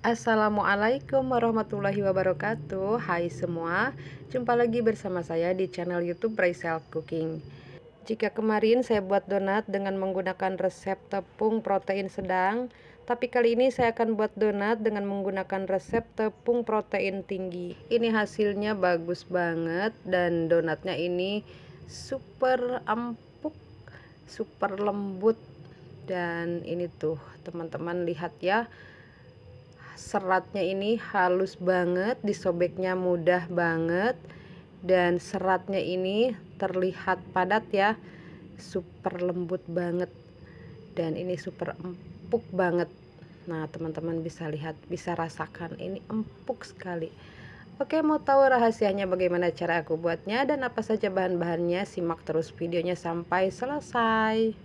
Assalamualaikum warahmatullahi wabarakatuh. Hai semua, jumpa lagi bersama saya di channel YouTube Raisel Cooking. Jika kemarin saya buat donat dengan menggunakan resep tepung protein sedang, tapi kali ini saya akan buat donat dengan menggunakan resep tepung protein tinggi. Ini hasilnya bagus banget dan donatnya ini super empuk, super lembut. Dan ini tuh teman-teman lihat ya, seratnya ini halus banget, disobeknya mudah banget, dan seratnya ini terlihat padat ya, super lembut banget, dan ini super empuk banget. Nah teman-teman bisa lihat, bisa rasakan, ini empuk sekali. Oke, mau tahu rahasianya bagaimana cara aku buatnya dan apa saja bahan-bahannya? Simak terus videonya sampai selesai.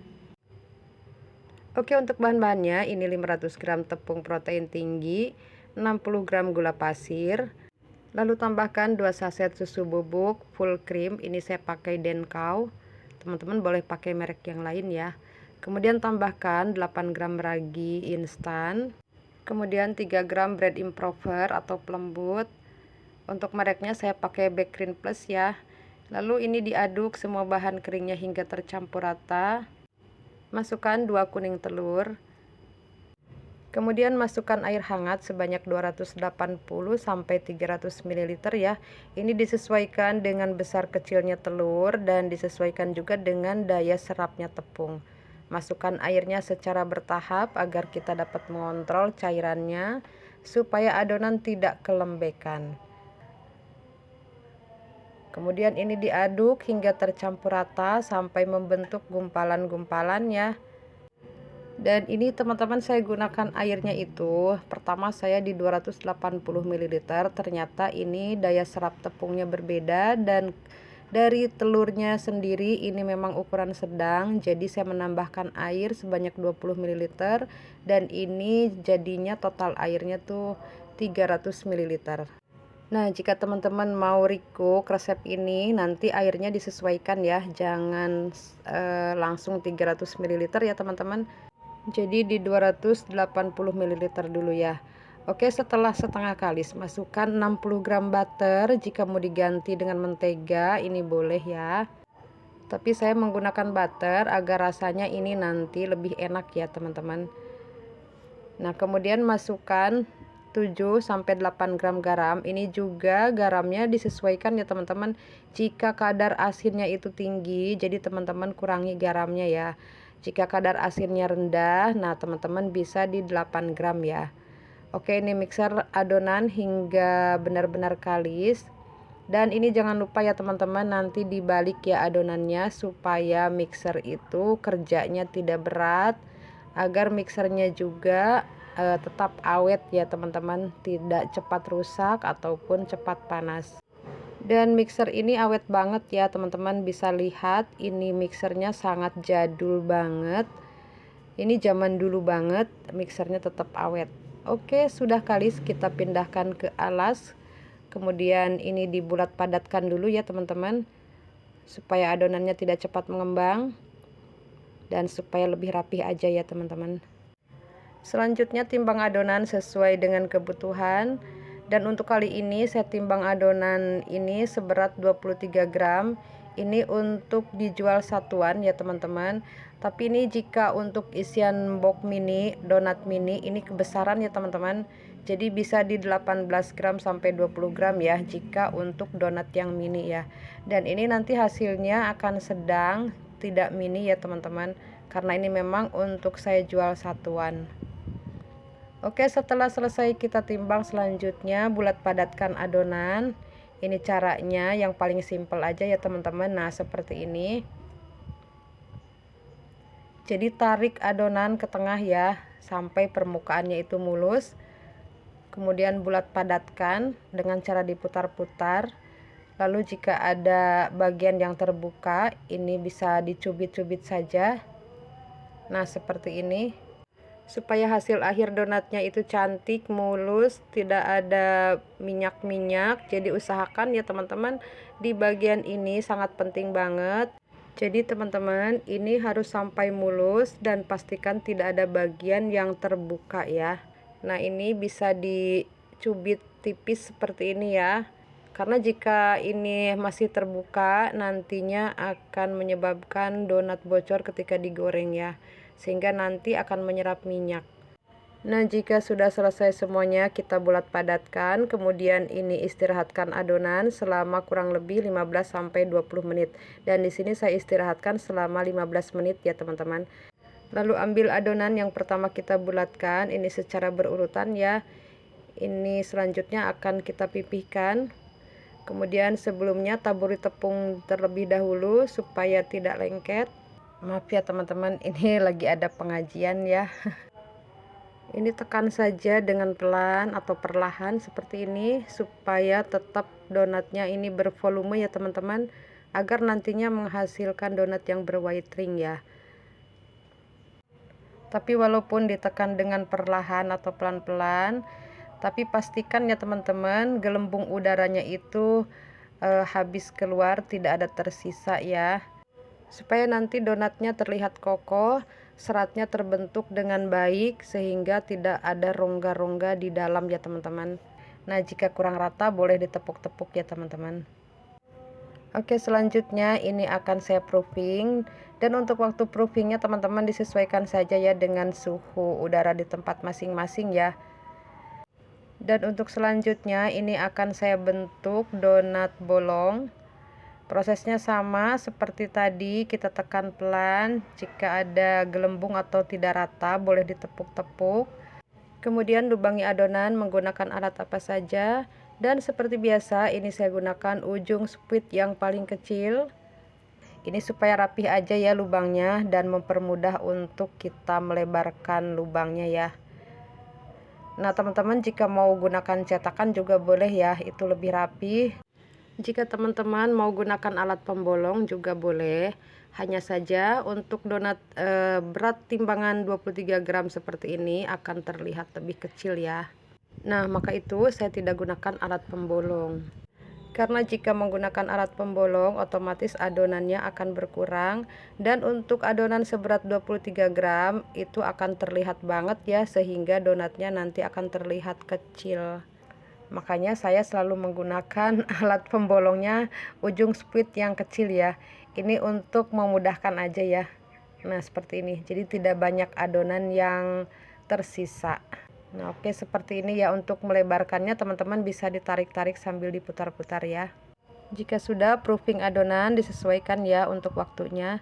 Oke, untuk bahan-bahannya ini 500 gram tepung protein tinggi, 60 gram gula pasir, lalu tambahkan 2 saset susu bubuk full cream. Ini saya pakai Denkau, teman-teman boleh pakai merek yang lain ya. Kemudian tambahkan 8 gram ragi instan, kemudian 3 gram bread improver atau pelembut. Untuk mereknya saya pakai Bakerin Plus ya. Lalu ini diaduk semua bahan keringnya hingga tercampur rata. Masukkan 2 kuning telur, kemudian masukkan air hangat sebanyak 280 sampai 300 ml ya. Ini disesuaikan dengan besar kecilnya telur dan disesuaikan juga dengan daya serapnya tepung. Masukkan airnya secara bertahap agar kita dapat mengontrol cairannya supaya adonan tidak kelembekan. Kemudian ini diaduk hingga tercampur rata sampai membentuk gumpalan-gumpalan ya. Dan ini teman-teman saya gunakan airnya itu, pertama saya di 280 ml, ternyata ini daya serap tepungnya berbeda, dan dari telurnya sendiri ini memang ukuran sedang, jadi saya menambahkan air sebanyak 20 ml, dan ini jadinya total airnya tuh 300 ml. Nah, jika teman-teman mau recook resep ini, nanti airnya disesuaikan ya, jangan langsung 300 ml ya teman-teman. Jadi di 280 ml dulu ya. Oke, setelah setengah kalis masukkan 60 gram butter. Jika mau diganti dengan mentega ini boleh ya, tapi saya menggunakan butter agar rasanya ini nanti lebih enak ya teman-teman. Nah kemudian masukkan 7 sampai 8 gram garam. Ini juga garamnya disesuaikan ya teman-teman. Jika kadar asinnya itu tinggi, jadi teman-teman kurangi garamnya ya. Jika kadar asinnya rendah, nah teman-teman bisa di 8 gram ya. Oke, ini mixer adonan hingga benar-benar kalis. Dan ini jangan lupa ya teman-teman, nanti dibalik ya adonannya supaya mixer itu kerjanya tidak berat, agar mixernya juga tetap awet ya teman-teman, tidak cepat rusak ataupun cepat panas. Dan mixer ini awet banget ya teman-teman, bisa lihat ini mixernya sangat jadul banget, ini zaman dulu banget, mixernya tetap awet. Oke, sudah kalis, kita pindahkan ke alas, kemudian ini dibulat padatkan dulu ya teman-teman, supaya adonannya tidak cepat mengembang dan supaya lebih rapih aja ya teman-teman. Selanjutnya timbang adonan sesuai dengan kebutuhan, dan untuk kali ini saya timbang adonan ini seberat 23 gram. Ini untuk dijual satuan ya teman-teman, tapi ini jika untuk isian box mini, donat mini, ini kebesaran ya teman-teman, jadi bisa di 18 gram sampai 20 gram ya jika untuk donat yang mini ya. Dan ini nanti hasilnya akan sedang, tidak mini ya teman-teman, karena ini memang untuk saya jual satuan. Oke, setelah selesai kita timbang, selanjutnya bulat padatkan adonan. Ini caranya yang paling simpel aja ya teman-teman. Nah seperti ini, jadi tarik adonan ke tengah ya sampai permukaannya itu mulus, kemudian bulat padatkan dengan cara diputar-putar. Lalu jika ada bagian yang terbuka, ini bisa dicubit-cubit saja. Nah seperti ini, supaya hasil akhir donatnya itu cantik, mulus, tidak ada minyak-minyak. Jadi usahakan ya teman-teman, di bagian ini sangat penting banget. Jadi teman-teman, ini harus sampai mulus dan pastikan tidak ada bagian yang terbuka ya. Nah, ini bisa dicubit tipis seperti ini ya. Karena jika ini masih terbuka, nantinya akan menyebabkan donat bocor ketika digoreng ya. Sehingga nanti akan menyerap minyak. Nah, jika sudah selesai semuanya, kita bulat padatkan. Kemudian ini istirahatkan adonan selama kurang lebih 15-20 menit. Dan di sini saya istirahatkan selama 15 menit ya, teman-teman. Lalu ambil adonan yang pertama kita bulatkan, ini secara berurutan ya. Ini selanjutnya akan kita pipihkan. Kemudian sebelumnya taburi tepung terlebih dahulu supaya tidak lengket. Maaf ya teman-teman, ini lagi ada pengajian ya. Ini tekan saja dengan pelan atau perlahan seperti ini supaya tetap donatnya ini bervolume ya teman-teman, agar nantinya menghasilkan donat yang berwhite ring ya. Tapi walaupun ditekan dengan perlahan atau pelan-pelan, tapi pastikan ya teman-teman gelembung udaranya itu habis keluar, tidak ada tersisa ya. Supaya nanti donatnya terlihat kokoh, seratnya terbentuk dengan baik sehingga tidak ada rongga-rongga di dalam ya teman-teman. Nah, jika kurang rata boleh ditepuk-tepuk ya teman-teman. Oke, selanjutnya ini akan saya proofing, dan untuk waktu proofingnya teman-teman disesuaikan saja ya dengan suhu udara di tempat masing-masing ya. Dan untuk selanjutnya ini akan saya bentuk donat bolong. Prosesnya sama seperti tadi, kita tekan pelan. Jika ada gelembung atau tidak rata boleh ditepuk-tepuk. Kemudian lubangi adonan menggunakan alat apa saja. Dan seperti biasa ini saya gunakan ujung spit yang paling kecil. Ini supaya rapih aja ya lubangnya dan mempermudah untuk kita melebarkan lubangnya ya. Nah teman-teman, jika mau gunakan cetakan juga boleh ya, itu lebih rapi. Jika teman-teman mau gunakan alat pembolong juga boleh. Hanya saja untuk donat berat timbangan 23 gram seperti ini akan terlihat lebih kecil ya. Nah, maka itu saya tidak gunakan alat pembolong. Karena jika menggunakan alat pembolong otomatis adonannya akan berkurang. Dan untuk adonan seberat 23 gram itu akan terlihat banget ya, sehingga donatnya nanti akan terlihat kecil. Makanya saya selalu menggunakan alat pembolongnya ujung spit yang kecil ya. Ini untuk memudahkan aja ya. Nah seperti ini, jadi tidak banyak adonan yang tersisa. Nah oke, seperti ini ya. Untuk melebarkannya teman-teman bisa ditarik-tarik sambil diputar-putar ya. Jika sudah proofing adonan disesuaikan ya untuk waktunya.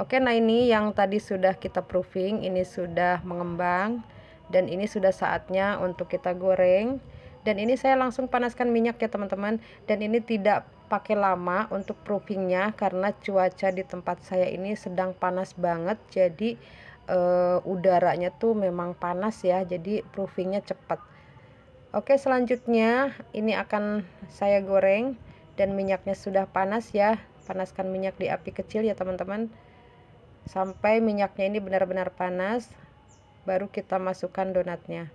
Oke, nah ini yang tadi sudah kita proofing, ini sudah mengembang. Dan ini sudah saatnya untuk kita goreng. Dan ini saya langsung panaskan minyak ya teman-teman. Dan ini tidak pakai lama untuk proofingnya karena cuaca di tempat saya ini sedang panas banget. Jadi udaranya tuh memang panas ya. Jadi proofingnya cepat. Oke, selanjutnya ini akan saya goreng. Dan minyaknya sudah panas ya. Panaskan minyak di api kecil ya teman-teman. Sampai minyaknya ini benar-benar panas. Baru kita masukkan donatnya.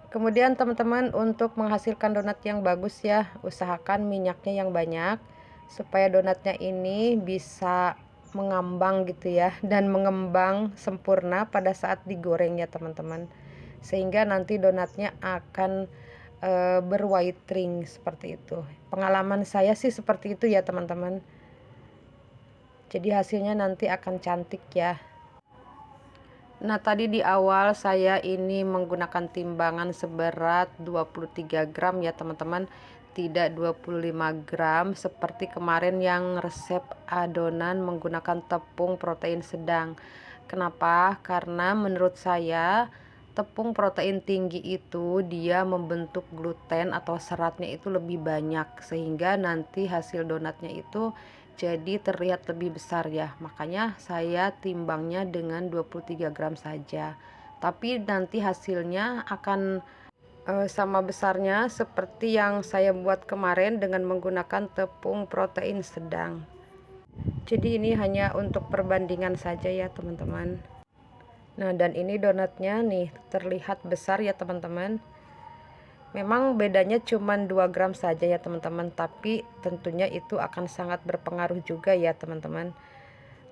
Kemudian teman-teman, untuk menghasilkan donat yang bagus ya, usahakan minyaknya yang banyak supaya donatnya ini bisa mengambang gitu ya, dan mengembang sempurna pada saat digoreng ya teman-teman, sehingga nanti donatnya akan berwhite ring seperti itu. Pengalaman saya sih seperti itu ya teman-teman. Jadi hasilnya nanti akan cantik ya. Nah tadi di awal saya ini menggunakan timbangan seberat 23 gram ya teman-teman, tidak 25 gram seperti kemarin yang resep adonan menggunakan tepung protein sedang. Kenapa? Karena menurut saya tepung protein tinggi itu dia membentuk gluten atau seratnya itu lebih banyak, sehingga nanti hasil donatnya itu jadi terlihat lebih besar ya. Makanya saya timbangnya dengan 23 gram saja. Tapi nanti hasilnya akan sama besarnya seperti yang saya buat kemarin dengan menggunakan tepung protein sedang. Jadi ini hanya untuk perbandingan saja ya teman-teman. Nah dan ini donatnya nih terlihat besar ya teman-teman. Memang bedanya cuma 2 gram saja ya teman-teman, tapi tentunya itu akan sangat berpengaruh juga ya teman-teman.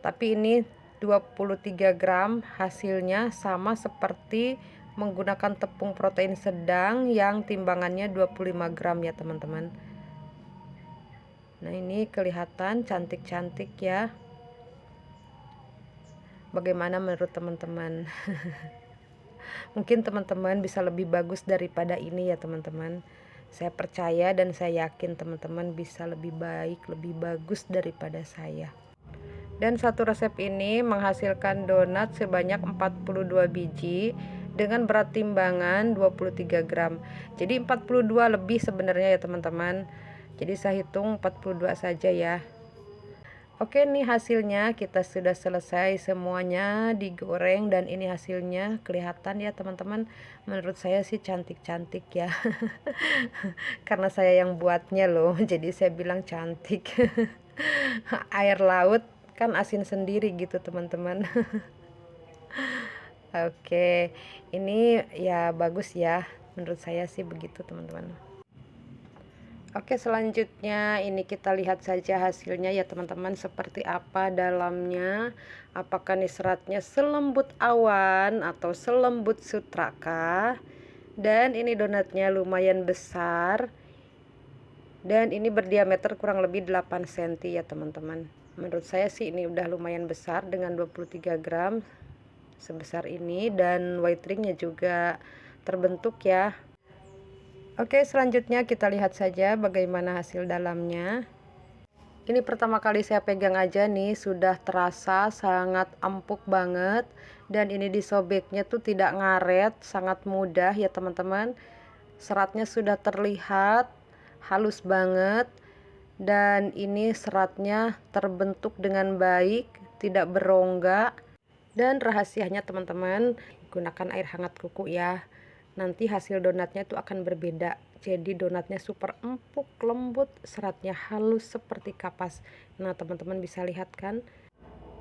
Tapi ini 2 23 gram hasilnya, sama seperti menggunakan tepung protein sedang yang timbangannya 25 gram ya teman-teman. Nah, ini kelihatan cantik-cantik ya. Bagaimana menurut teman-teman? Mungkin teman-teman bisa lebih bagus daripada ini ya teman-teman. Saya percaya dan saya yakin teman-teman bisa lebih baik, lebih bagus daripada saya. Dan satu resep ini menghasilkan donat sebanyak 42 biji dengan berat timbangan 23 gram. Jadi 42 lebih sebenarnya ya teman-teman. Jadi saya hitung 42 saja ya. Oke, nih hasilnya kita sudah selesai semuanya digoreng, dan ini hasilnya kelihatan ya teman-teman. Menurut saya sih cantik-cantik ya. Karena saya yang buatnya loh, jadi saya bilang cantik. Air laut kan asin sendiri gitu teman-teman. Oke, ini ya bagus ya. Menurut saya sih begitu teman-teman. Oke, selanjutnya ini kita lihat saja hasilnya ya teman-teman, seperti apa dalamnya. Apakah nih seratnya selembut awan atau selembut sutraka. Dan ini donatnya lumayan besar, dan ini berdiameter kurang lebih 8 cm ya teman-teman. Menurut saya sih ini udah lumayan besar dengan 23 gram sebesar ini, dan white ringnya juga terbentuk ya. Oke, selanjutnya kita lihat saja bagaimana hasil dalamnya. Ini pertama kali saya pegang aja nih, sudah terasa sangat empuk banget. Dan ini disobeknya tuh tidak ngaret, sangat mudah ya teman-teman. Seratnya sudah terlihat halus banget. Dan ini seratnya terbentuk dengan baik, tidak berongga. Dan rahasianya teman-teman, gunakan air hangat kuku ya. Nanti hasil donatnya itu akan berbeda. Jadi donatnya super empuk, lembut, seratnya halus seperti kapas. Nah, teman-teman bisa lihat kan?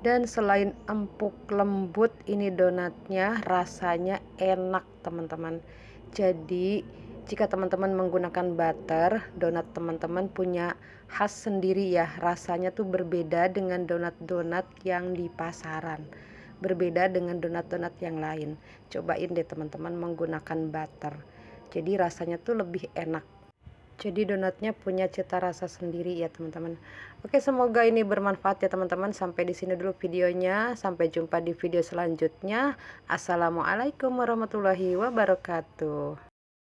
Dan selain empuk lembut, ini donatnya rasanya enak teman-teman. Jadi jika teman-teman menggunakan butter, donat teman-teman punya khas sendiri ya. Rasanya tuh berbeda dengan donat-donat yang di pasaran, berbeda dengan donat-donat yang lain. Cobain deh teman-teman menggunakan butter, jadi rasanya tuh lebih enak. Jadi donatnya punya cita rasa sendiri ya teman-teman. Oke, semoga ini bermanfaat ya teman-teman. Sampai di sini dulu videonya, sampai jumpa di video selanjutnya. Assalamualaikum warahmatullahi wabarakatuh.